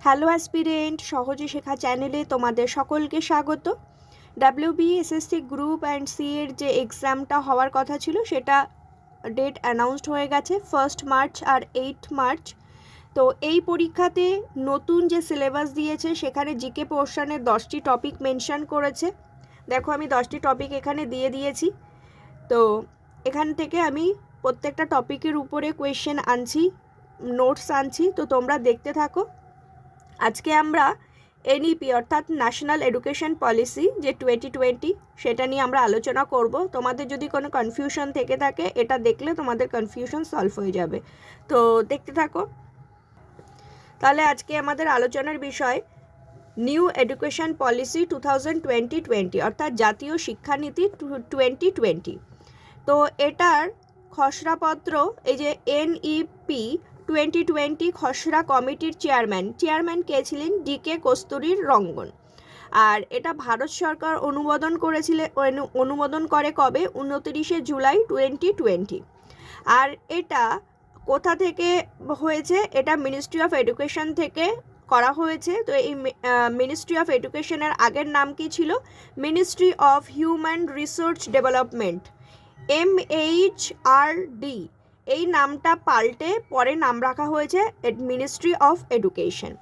Hello aspirant, সহজে শেখা চ্যানেলে তোমাদের সকলকে স্বাগত। WBSSC গ্রুপ অ্যান্ড সি এর যে এক্সামটা হওয়ার কথা ছিল সেটা ডেট অ্যানাউন্সড হয়ে গেছে 1 মার্চ আর 8 মার্চ। তো এই পরীক্ষাতে নতুন যে সিলেবাস দিয়েছে সেখানে জিকে পোর্শনের 10টি টপিক মেনশন করেছে। দেখো আমি 10টি টপিক এখানে দিয়ে দিয়েছি। তো এখান থেকে আমি প্রত্যেকটা টপিকের উপরে কোয়েশ্চেন আনছি, নোটস আনছি, তো তোমরা দেখতে থাকো। আজকে আমরা NEP অর্থাৎ ন্যাশনাল এডুকেশন পলিসি যে 2020 সেটা নিয়ে আমরা আলোচনা করব। তোমাদের যদি কোনো কনফিউশন থেকে থাকে এটা দেখলে তোমাদের কনফিউশন সলভ হয়ে যাবে। তো দেখতে থাকো। তাহলে আজকে আমাদের আলোচনার বিষয় নিউ এডুকেশন পলিসি 2020 অর্থাৎ জাতীয় শিক্ষানীতি 2020। তো এটার খসড়াপত্র এই যে NEP 2020 খসড়া কমিটির চেয়ারম্যান কে ছিলেন? DK কস্তুরী রঙ্গন। আর এটা ভারত সরকার অনুমোদন করে কবে? 29শে জুলাই 2020। আর এটা কোথা থেকে হয়েছে? এটা মিনিস্ট্রি অফ এডুকেশন থেকে করা হয়েছে। তো এই মিনিস্ট্রি অফ এডুকেশনের আগের নাম কি ছিল? Ministry of human resource development, MHRD। এই নামটা পাল্টে পরে নাম রাখা হয়েছে মিনিস্ট্রি অফ এডুকেশন।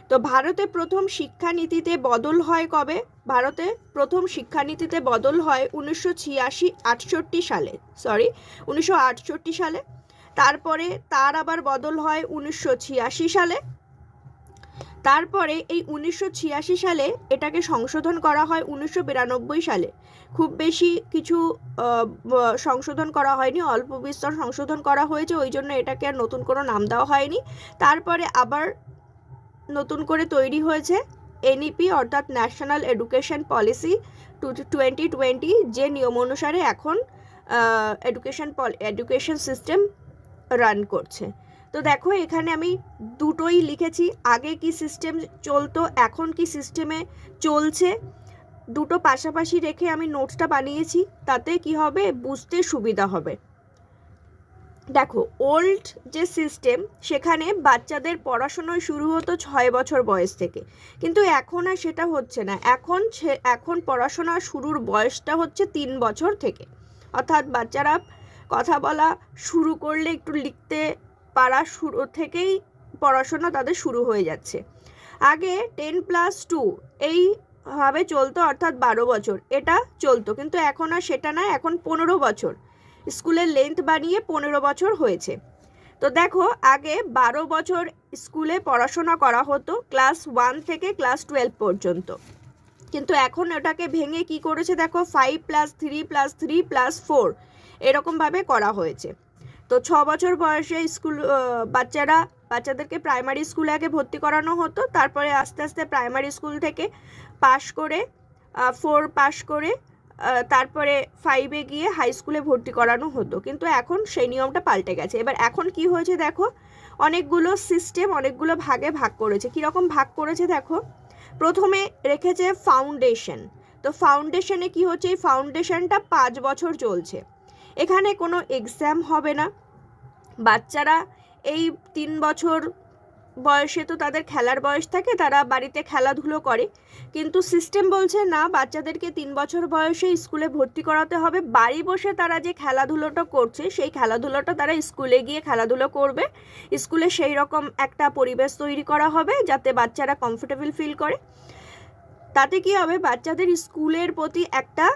তো ভারতে প্রথম শিক্ষানীতিতে বদল হয় কবে? ভারতে প্রথম শিক্ষানীতিতে বদল হয় 1968 সালে। তারপরে তার আবার বদল হয় 1986 সালে। তারপরে এই 1986 সালে এটাকে সংশোধন করা হয় 1992 সালে। খুব বেশি কিছু সংশোধন করা হয়নি, অল্প বিস্তর সংশোধন করা হয়েছে, ওই জন্য এটাকে আর নতুন কোনো নাম দেওয়া হয়নি। তারপরে আবার নতুন করে তৈরি হয়েছে NEP অর্থাৎ ন্যাশনাল এডুকেশন পলিসি 2020, যে নিয়ম অনুসারে এখন এডুকেশন সিস্টেম রান করছে। তো দেখো এখানে আমি দুটোই লিখেছি, আগে কি সিস্টেম চলতো এখন কি সিস্টেমে চলছে, দুটো পাশাপাশি রেখে আমি নোটসটা বানিয়েছি, তাতে কি হবে বুঝতে সুবিধা হবে। দেখো ওল্ড যে সিস্টেম সেখানে বাচ্চাদের পড়াশোনা শুরু হতো 6 বছর বয়স থেকে, কিন্তু এখন আর সেটা হচ্ছে না। এখন পড়াশোনা শুরুর বয়সটা হচ্ছে 3 বছর থেকে, অর্থাৎ বাচ্চারা কথা বলা শুরু করলে একটু লিখতে পারা শুরু থেকেই পড়াশোনা তাদের শুরু হয়ে যাচ্ছে। আগে 10+2 এইভাবে চলতো, অর্থাৎ 12 বছর এটা চলতো, কিন্তু এখন আর সেটা না, এখন 15 বছর স্কুলের লেন্থ বানিয়ে 15 বছর হয়েছে। তো দেখো আগে 12 বছর স্কুলে পড়াশোনা করা হতো ক্লাস 1 থেকে ক্লাস 12 পর্যন্ত, কিন্তু এখন ওটাকে ভেঙে কি করেছে দেখো 5+3+3+4 এরকমভাবে করা হয়েছে। তো 6 বছর বয়সে বাচ্চাদেরকে প্রাইমারি স্কুলে আগে ভর্তি করানো হতো, তারপরে আস্তে আস্তে প্রাইমারি স্কুল থেকে পাশ করে 4 পাশ করে তারপরে 5-এ গিয়ে হাই স্কুলে ভর্তি করানো হতো, কিন্তু এখন সেই নিয়মটা পাল্টে গেছে। এবার এখন কি হয়েছে দেখো, অনেকগুলো সিস্টেম অনেকগুলো ভাগে ভাগ করেছে। কীরকম ভাগ করেছে দেখো, প্রথমে রেখেছে ফাউন্ডেশন। তো ফাউন্ডেশনে কি হচ্ছে, এই ফাউন্ডেশনটা 5 বছর চলছে। এখানে কোনো এক্সাম হবে না, বাচ্চারা এই 3 বছর বয়সে তো তাদের খেলার বয়স থাকে, তারা বাড়িতে খেলাধুলো করে, কিন্তু সিস্টেম বলছে না, বাচ্চাদেরকে 3 বছর বয়সে স্কুলে ভর্তি করাতে হবে। বাড়ি বসে তারা যে খেলাধুলোটা করছে সেই খেলাধুলোটা তারা স্কুলে গিয়ে খেলাধুলো করবে। স্কুলে সেই রকম একটা পরিবেশ তৈরি করা হবে যাতে বাচ্চারা কমফোর্টেবল ফিল করে। তাতে কি হবে, বাচ্চাদের স্কুলের প্রতি একটা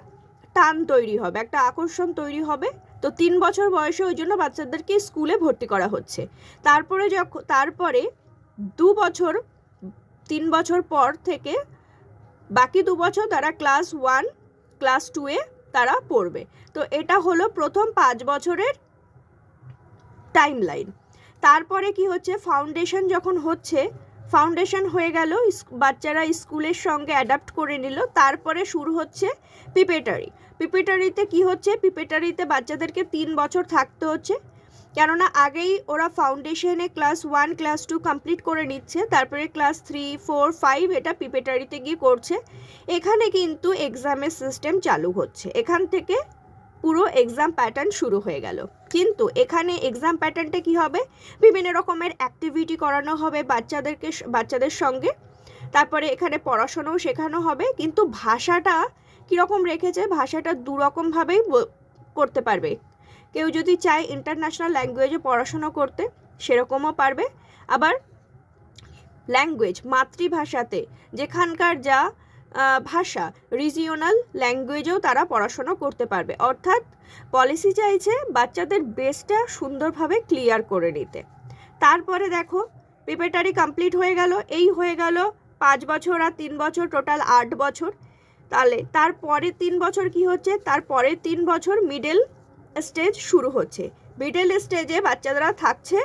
টান তৈরি হবে, একটা আকর্ষণ তৈরি হবে। তো 3 বছর বয়সে ওই জন্য বাচ্চাদেরকে স্কুলে ভর্তি করা হচ্ছে। তারপরে 3 বছর পর থেকে বাকি 2 বছর তারা ক্লাস 1 ক্লাস 2-এ তারা পড়বে। তো এটা হলো প্রথম 5 বছরের টাইম লাইন। তারপরে কি হচ্ছে, ফাউন্ডেশন যখন হচ্ছে, ফাউন্ডেশন হয়ে গেল, বাচ্চারা স্কুলের সঙ্গে অ্যাডাপ্ট করে নিল, তারপরে শুরু হচ্ছে পিপিটারিতে কি হচ্ছে, পিপিটারিতে বাচ্চাদেরকে 3 বছর থাকতে হচ্ছে, কেননা আগেই ওরা ফাউন্ডেশনে ক্লাস 1 ক্লাস 2 কমপ্লিট করে নিচ্ছে, তারপরে ক্লাস 3 4 5 এটা পিপিটারিতে গিয়ে করছে। এখানে কিন্তু এক্সামের সিস্টেম চালু হচ্ছে, এখান থেকে পুরো এক্সাম প্যাটার্ন শুরু হয়ে গেল। কিন্তু এখানে এক্সাম প্যাটার্নটা কি হবে, বিভিন্ন রকমের অ্যাক্টিভিটি করানো হবে বাচ্চাদের সঙ্গে, তারপরে এখানে পড়াশোনাও শেখানো হবে, কিন্তু ভাষাটা কীরকম রেখেছে, ভাষাটা দুরকমভাবেই করতে পারবে। কেউ যদি চায় ইন্টারন্যাশনাল ল্যাঙ্গুয়েজে পড়াশোনা করতে সেরকমও পারবে, আবার ল্যাঙ্গুয়েজ মাতৃভাষাতে যেখানকার যা ভাষা রিজিওনাল ল্যাঙ্গুয়েজেও তারা পড়াশোনা করতে পারবে। অর্থাৎ পলিসি চাইছে বাচ্চাদের বেসটা সুন্দরভাবে ক্লিয়ার করে নিতে। তারপরে দেখো প্রিপারেটরি কমপ্লিট হয়ে গেল, এই হয়ে গেল 5 বছর আর 3 বছর, টোটাল 8 বছর। তাহলে তারপরে 3 বছর কি হচ্ছে, তারপরে 3 বছর মিডল স্টেজ শুরু হচ্ছে। মিডল স্টেজে বাচ্চারা থাকছে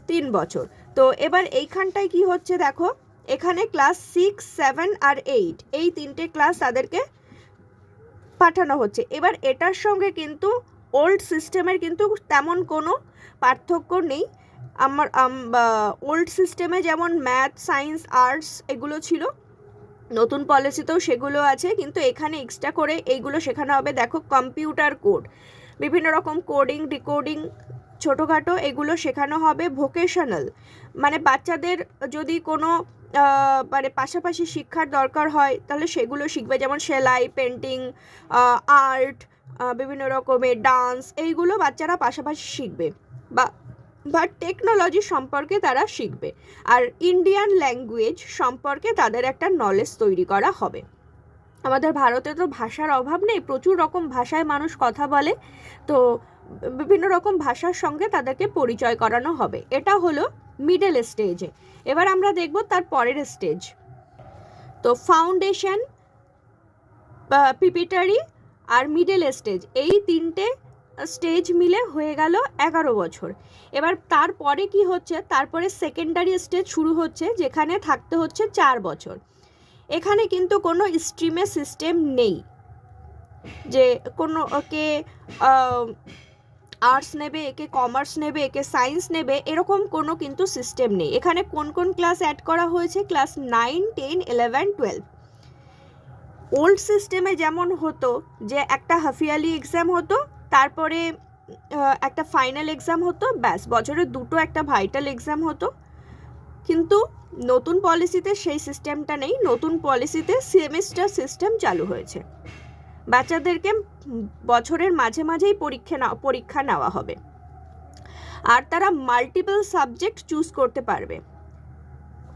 3 বছর। তো এবার এইখানটায় কি হচ্ছে দেখো, এখানে ক্লাস 6, 7 আর 8 এই 3টে ক্লাস তাদেরকে পাঠানো হচ্ছে। এবার এটার সঙ্গে কিন্তু ওল্ড সিস্টেমের কিন্তু তেমন কোনো পার্থক্য নেই। ওল্ড সিস্টেমে যেমন ম্যাথ, সায়েন্স, আর্টস এগুলো ছিল, নতুন পলিসিতেও সেগুলো আছে, কিন্তু এখানে এক্সট্রা করে এইগুলো শেখানো হবে। দেখো কম্পিউটার কোড, বিভিন্ন রকম কোডিং, ডিকোডিং, ছোটোখাটো এগুলো শেখানো হবে। ভোকেশনাল মানে বাচ্চাদের যদি কোনো মানে পাশাপাশি শিক্ষার দরকার হয় তাহলে সেগুলো শিখবে, যেমন সেলাই, পেন্টিং, আর্ট, বিভিন্ন রকমের ডান্স, এইগুলো বাচ্চারা পাশাপাশি শিখবে বা টেকনোলজি সম্পর্কে তারা শিখবে। আর ইন্ডিয়ান ল্যাঙ্গুয়েজ সম্পর্কে তাদের একটা নলেজ তৈরি করা হবে। আমাদের ভারতে তো ভাষার অভাব নেই, প্রচুর রকম ভাষায় মানুষ কথা বলে, তো বিভিন্ন রকম ভাষার সঙ্গে তাদেরকে পরিচয় করানো হবে। এটা হলো মিডল স্টেজে। এবার আমরা দেখব তার পরের স্টেজ। তো ফাউন্ডেশন, প্রিপারেটরি আর মিডল স্টেজ, এই 3টে স্টেজ মিলে হয়ে গেল 11 বছর। এবার তারপরে কি হচ্ছে, তারপরে সেকেন্ডারি স্টেজ শুরু হচ্ছে, যেখানে থাকতে হচ্ছে 4 বছর। এখানে কিন্তু কোনো স্ট্রিমের সিস্টেম নেই যে কোনো কে আর্টস নেবে, একে কমার্স নেবে, একে সায়েন্স নেবে, এরকম কোনো কিন্তু সিস্টেম নেই। এখানে কোন কোন ক্লাস অ্যাড করা হয়েছে, ক্লাস 9, 10, 11, 12। ওল্ড সিস্টেমে যেমন হতো যে একটা হাফিয়ালি এক্সাম হতো, তারপরে একটা ফাইনাল এক্সাম হতো, ব্যাস বছরে 2টো একটা ভাইটাল এক্সাম হতো। কিন্তু নতুন পলিসিতে সেই সিস্টেমটা নেই। নতুন পলিসিতে সেমিস্টার সিস্টেম চালু হয়েছে। বাচ্চাদেরকে বছরের মাঝে মাঝেই পরীক্ষা নেওয়া হবে, আর তারা মাল্টিপল সাবজেক্ট চুজ করতে পারবে।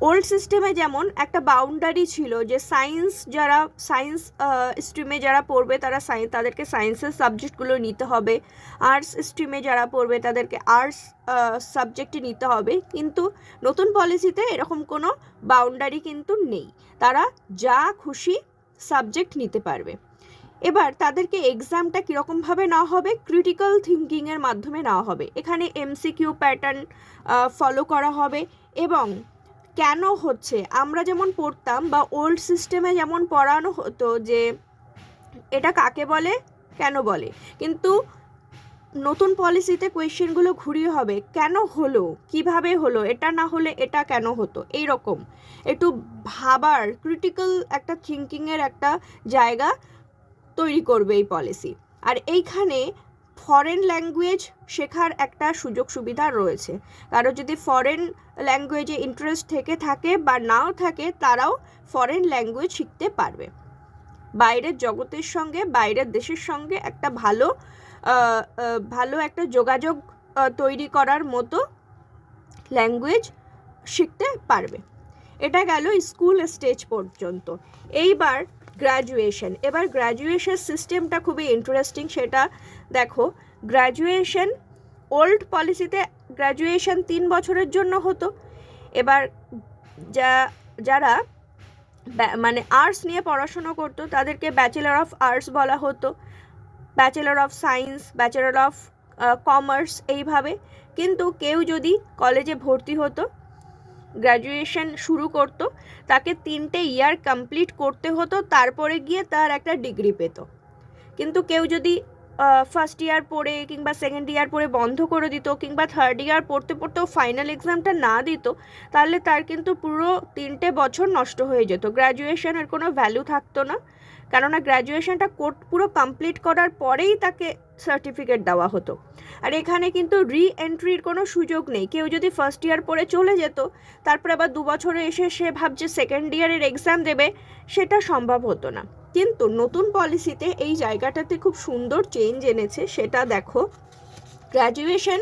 ওল্ড সিস্টেমে যেমন একটা বাউন্ডারি ছিল যে সায়েন্স স্ট্রিমে যারা পড়বে তাদেরকে সায়েন্সের সাবজেক্টগুলো নিতে হবে, আর্টস স্ট্রিমে যারা পড়বে তাদেরকে আর্টস সাবজেক্টে নিতে হবে। কিন্তু নতুন পলিসিতে এরকম কোনো বাউন্ডারি কিন্তু নেই, তারা যা খুশি সাবজেক্ট নিতে পারবে। এবার তাদেরকে এক্সামটা কীরকমভাবে নেওয়া হবে, ক্রিটিক্যাল থিঙ্কিংয়ের মাধ্যমে নেওয়া হবে। এখানে এমসিকিউ প্যাটার্ন ফলো করা হবে। এবং কেন হচ্ছে, আমরা যেমন পড়তাম বা ওল্ড সিস্টেমে যেমন পড়ানো হতো যে এটা কাকে বলে, কেন বলে, কিন্তু নতুন পলিসিতে কোয়েশ্চেনগুলো ঘুরিয়ে হবে, কেন হলো, কিভাবে হলো, এটা না হলে এটা কেন হতো, এইরকম একটু ভাবার ক্রিটিক্যাল একটা থিঙ্কিংয়ের একটা জায়গা তৈরি করবে এই পলিসি। আর এইখানে ফরেন ল্যাঙ্গুয়েজ শেখার একটা সুযোগ সুবিধা রয়েছে। কারো যদি ফরেন ল্যাঙ্গুয়েজে ইন্টারেস্ট থেকে থাকে বা নাও থাকে, তারাও ফরেন ল্যাঙ্গুয়েজ শিখতে পারবে। বাইরের জগতের সঙ্গে, বাইরের দেশের সঙ্গে একটা ভালো একটা যোগাযোগ তৈরি করার মতো ল্যাঙ্গুয়েজ শিখতে পারবে। এটা গেল স্কুল স্টেজ পর্যন্ত। এইবার গ্র্যাজুয়েশন। এবার গ্র্যাজুয়েশন সিস্টেমটা খুবই ইন্টারেস্টিং, সেটা দেখো। গ্র্যাজুয়েশন ওল্ড পলিসিতে গ্র্যাজুয়েশন 3 বছরের জন্য হতো। এবার যারা মানে আর্টস নিয়ে পড়াশুনো করতো তাদেরকে ব্যাচেলর অফ আর্টস বলা হতো, bachelor of science, bachelor of commerce, এইভাবে। কিন্তু কেউ যদি কলেজে ভর্তি হতো, গ্র্যাজুয়েশন শুরু করতো, তাকে 3টে ইয়ার কমপ্লিট করতে হতো, তারপরে গিয়ে তার একটা ডিগ্রি পেত। কিন্তু কেউ যদি ফার্স্ট ইয়ার পড়ে কিংবা সেকেন্ড ইয়ার পড়ে বন্ধ করে দিত কিংবা থার্ড ইয়ার পড়তে পড়তেও ফাইনাল এক্সামটা না দিত, তাহলে তার কিন্তু পুরো 3টে বছর নষ্ট হয়ে যেত, গ্র্যাজুয়েশনের কোনো ভ্যালু থাকতো না। কেননা গ্র্যাজুয়েশনটা পুরো কমপ্লিট করার পরেই তাকে সার্টিফিকেট দেওয়া হতো। আর এখানে কিন্তু রি এন্ট্রির কোনো সুযোগ নেই। কেউ যদি ফার্স্ট ইয়ার পড়ে চলে যেত, তারপরে আবার 2 বছরে এসে সে ভাবছে সেকেন্ড ইয়ারের এক্সাম দেবে, সেটা সম্ভব হতো না। কিন্তু নতুন পলিসিতে এই জায়গাটাতে খুব সুন্দর চেঞ্জ এনেছে, সেটা দেখো। গ্র্যাজুয়েশন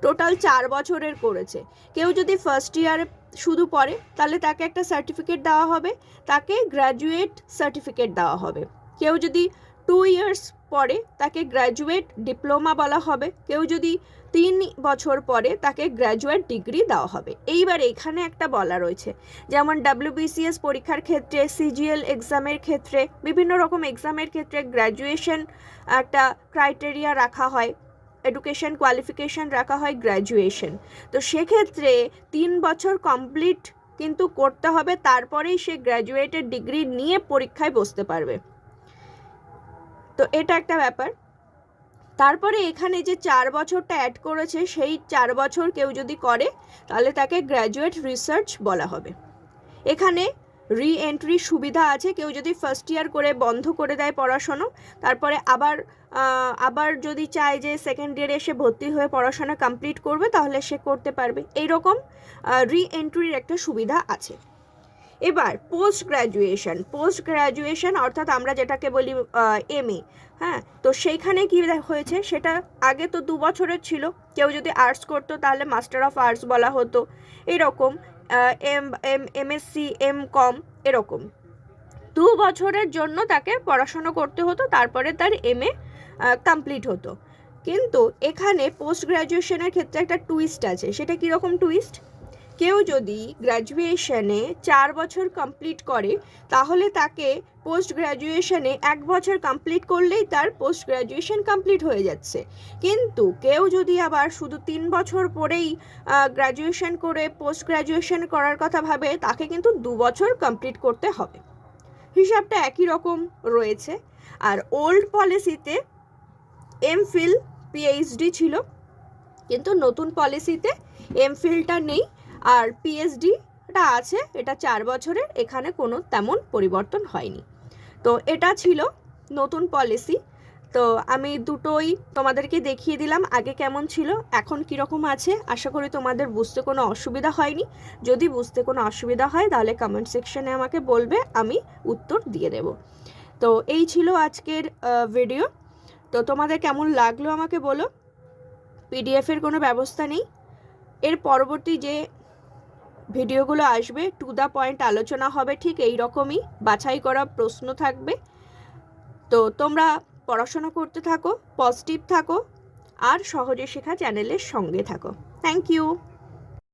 টোটাল 4 বছরের করেছে। কেউ যদি ফার্স্ট ইয়ার শুধু পড়ে তাহলে তাকে একটা সার্টিফিকেট দেওয়া হবে, তাকে গ্র্যাজুয়েট সার্টিফিকেট দেওয়া হবে। কেউ যদি 2 ইয়ার্স পড়ে তাকে গ্র্যাজুয়েট ডিপ্লোমা বলা হবে। কেউ যদি 3 বছর পরে তাকে গ্র্যাজুয়েট ডিগ্রি দেওয়া হবে। এইবার এখানে একটা বলা রয়েছে, যেমন WBCS পরীক্ষার ক্ষেত্রে, CGL এক্সামের ক্ষেত্রে, বিভিন্ন রকম এক্সামের ক্ষেত্রে গ্র্যাজুয়েশন একটা ক্রাইটেরিয়া রাখা হয়, এডুকেশন কোয়ালিফিকেশন রাখা হয় গ্র্যাজুয়েশন। তো সেক্ষেত্রে 3 বছর কমপ্লিট কিন্তু করতে হবে, তারপরেই সে গ্র্যাজুয়েটের ডিগ্রি নিয়ে পরীক্ষায় বসতে পারবে। তো এটা একটা ব্যাপার। তারপরে এখানে যে 4 বছরটা অ্যাড করেছে, সেই 4 বছর কেউ যদি করে তাহলে তাকে গ্র্যাজুয়েট রিসার্চ বলা হবে। এখানে রি এন্ট্রির সুবিধা আছে। কেউ যদি ফার্স্ট ইয়ার করে বন্ধ করে দেয় পড়াশোনা, তারপরে আবার যদি চায় যে সেকেন্ড ইয়ারে এসে ভর্তি হয়ে পড়াশোনা কমপ্লিট করবে, তাহলে সে করতে পারবে। এইরকম রি এন্ট্রির একটা সুবিধা আছে। এবার পোস্ট গ্র্যাজুয়েশন অর্থাৎ আমরা যেটাকে বলি MA, হ্যাঁ। তো সেইখানে কী হয়েছে, সেটা আগে তো 2 বছরের ছিল। কেউ যদি আর্টস করতো তাহলে মাস্টার অফ আর্টস বলা হতো, এরকম MSc MCom এরকম 2 বছরের জন্য তাকে পড়াশোনা করতে হতো, তারপরে তার MA কমপ্লিট হতো। কিন্তু এখানে পোস্ট গ্র্যাজুয়েশনের ক্ষেত্রে একটা টুইস্ট আছে। সেটা কীরকম টুইস্ট? কেউ যদি গ্র্যাজুয়েশনে 4 বছর কমপ্লিট করে, তাহলে তাকে পোস্ট গ্র্যাজুয়েশনে 1 বছর কমপ্লিট করলেই তার পোস্ট গ্র্যাজুয়েশন কমপ্লিট হয়ে যাচ্ছে। কিন্তু কেউ যদি আবার শুধু 3 বছর পরেই গ্র্যাজুয়েশন করে পোস্ট গ্র্যাজুয়েশন করার কথা ভাবে, তাকে কিন্তু 2 বছর কমপ্লিট করতে হবে। হিসাবটা একই রকম রয়েছে। আর ওল্ড পলিসিতে MPhil PhD ছিল, কিন্তু নতুন পলিসিতে MPhilটা নেই, আর PhDটা আছে। এটা 4 বছরের, এখানে কোনো তেমন পরিবর্তন হয়নি। তো এটা ছিল নতুন পলিসি। তো আমি দুটোই তোমাদেরকে দেখিয়ে দিলাম, আগে কেমন ছিল এখন কীরকম আছে। আশা করি তোমাদের বুঝতে কোনো অসুবিধা হয়নি। যদি বুঝতে কোনো অসুবিধা হয় তাহলে কমেন্ট সেকশনে আমাকে বলবে, আমি উত্তর দিয়ে দেব। তো এই ছিল আজকের ভিডিও। তো তোমাদের কেমন লাগলো আমাকে বলো। PDF-এর কোনো ব্যবস্থা নেই। এর পরবর্তী যে ভিডিওগুলো আসবে টু দ্য পয়েন্ট আলোচনা হবে, ঠিক এই রকমই বাছাই করা প্রশ্ন থাকবে। তো তোমরা পড়াশোনা করতে থাকো, পজিটিভ থাকো, আর সহজে শেখা চ্যানেলের সঙ্গে থাকো। Thank you.